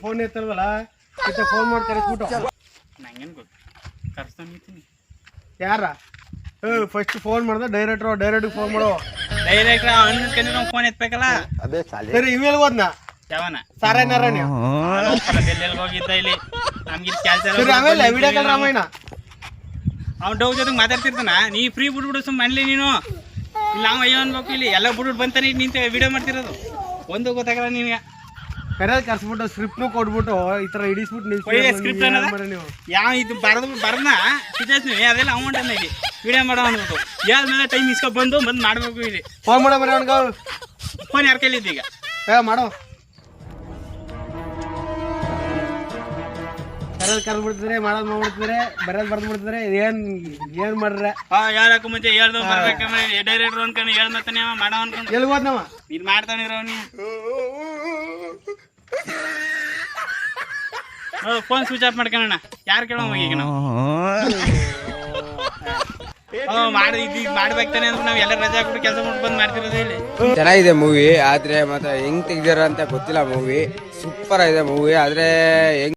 phone ಎತ್ತಲ್ವಲ್ಲ phone ಮಾಡಿ ಕರೆಸ್ಬಿಟ್ಟು ನಂಗೇನು ಗೊತ್ತು ಕರ್ಸ್ತಾನೆ ಯಾರ ಫಸ್ಟ್ ಫೋನ್ ಮಾಡ್ದ ಡೈರೆಕ್ಟ್ ಫೋನ್ ಮಾಡೋ ಡೈರೆಕ್ಟ್ರ ಅವ್ನ ಫೋನ್ ಎತ್ಬೇಕಲ್ಲ ಸರಿ ಇಮೇಲ್ ಹೋದ್ನ ಯಾವನ ಸಾರೇ ನಾರಾಯಣ ಎಲ್ಲೆಲ್ಲಿ ಹೋಗಿದ್ದ ಇಲ್ಲಿ ನಮ್ಗೆ ಕೆಲಸ ಸರಿ ಆಮೇಲೆ ವಿಡಿಯೋ ಕಾಲ್ ರಾಮಾಯಣ ಅವ್ನು ಡೌ ಜೊತೆಗೆ ಮಾತಾಡ್ತಿರ್ತಾನ ನೀ ಫ್ರೀ ಬಿಟ್ಬಿಡು ಸುಮ್ಮನೆ ಮನೇಲಿ ನೀನು ಇಲ್ಲ ನಾವು ಅಯ್ಯೋ ಅನ್ಬೇಕು ಇಲ್ಲಿ ಎಲ್ಲ ಬಿಟ್ಬಿಟ್ಟು ಬಂತಾನೆ ನಿಂತ ವಿಡಿಯೋ ಮಾಡ್ತಿರೋದು ಒಂದು ಗೊತ್ತಾಗಲ್ಲ ನಿನಗೆ ಕರೆಯಲ್ ಕರ್ಸ್ಬಿಟ್ಟು ಸ್ಕ್ರಿಪ್ಟ್ನು ಕೊಟ್ಬಿಟ್ಟು ಈ ಥರ ಹಿಡಿಸ್ಬಿಟ್ಟು ಸ್ಕ್ರಿಪ್ಟ್ ಅನ್ನೋದು ಯಾವ ಇದು ಬರದ್ನ ಸಿಚುವೇಶನ್ ಅದೆಲ್ಲ ಅಮೌಂಟ್ ಅನ್ನ ಇಲ್ಲಿ ವಿಡಿಯೋ ಮಾಡೋ ಅಂದ್ಬಿಟ್ಟು ಯಾವ್ದ್ಮೇಲೆ ಟೈಮ್ ಇಸ್ಕೊ ಬಂದು ಮಾಡಬೇಕು ಇಲ್ಲಿ ಫೋನ್ ಮಾಡೋ ಬರೀ ಅವ್ನಿಗೆ ಫೋನ್ ಯಾರ ಕೈಲಿದ್ದು ಈಗ ಮಾಡೋ ಕರೆಯಲ್ ಕರ್ಸ್ಬಿಡ್ತಿದ್ರೆ ಮಾಡೋದು ಮಾಡ್ಬಿಡ್ತಿದ್ರೆ ಬರೋದು ಬರ್ದು ಬಿಡ್ತಿದ್ರೆ ಏನ್ ಮಾಡ್ರೆ ಯಾರಕ್ಕೂ ಮುಂಚೆ ಹೇಳ್ದು ಬರ್ಬೇಕಂದ್ರೆ ಡೈರೆಕ್ಟ್ರು ಅನ್ಕೊಂಡು ಹೇಳ್ ಮತ್ತೆ ಮಾಡೋ ಅನ್ಕೊಂಡು ಎಲ್ಲಿ ಹೋದ್ನವ ಇದು ಮಾಡ್ತಾನಿರೋ ನೀ ಫೋನ್ ಸ್ವಿಚ್ ಆಫ್ ಮಾಡ್ಕೊಳ್ಳೋಣ ಯಾರು ಕೇಳೋ ಈಗ ನಾವು ಮಾಡಿ ಮಾಡ್ಬೇಕಾನೆ ಅಂದ್ರೆ ನಾವು ಎಲ್ಲ ರಜಾ ಕೊಟ್ಟು ಕೆಲಸ ಬಿಟ್ಟು ಬಂದು ಮಾಡ್ತಿರೋದೇ ಇಲ್ಲಿ ಚೆನ್ನಾಗಿದೆ ಮೂವಿ ಆದ್ರೆ ಮತ್ತೆ ಹೆಂಗ್ ತೆಗ್ದಿರ ಅಂತ ಗೊತ್ತಿಲ್ಲ ಮೂವಿ ಸೂಪರ್ ಆಗಿದೆ ಮೂವಿ ಆದ್ರೆ ಹೆಂಗ್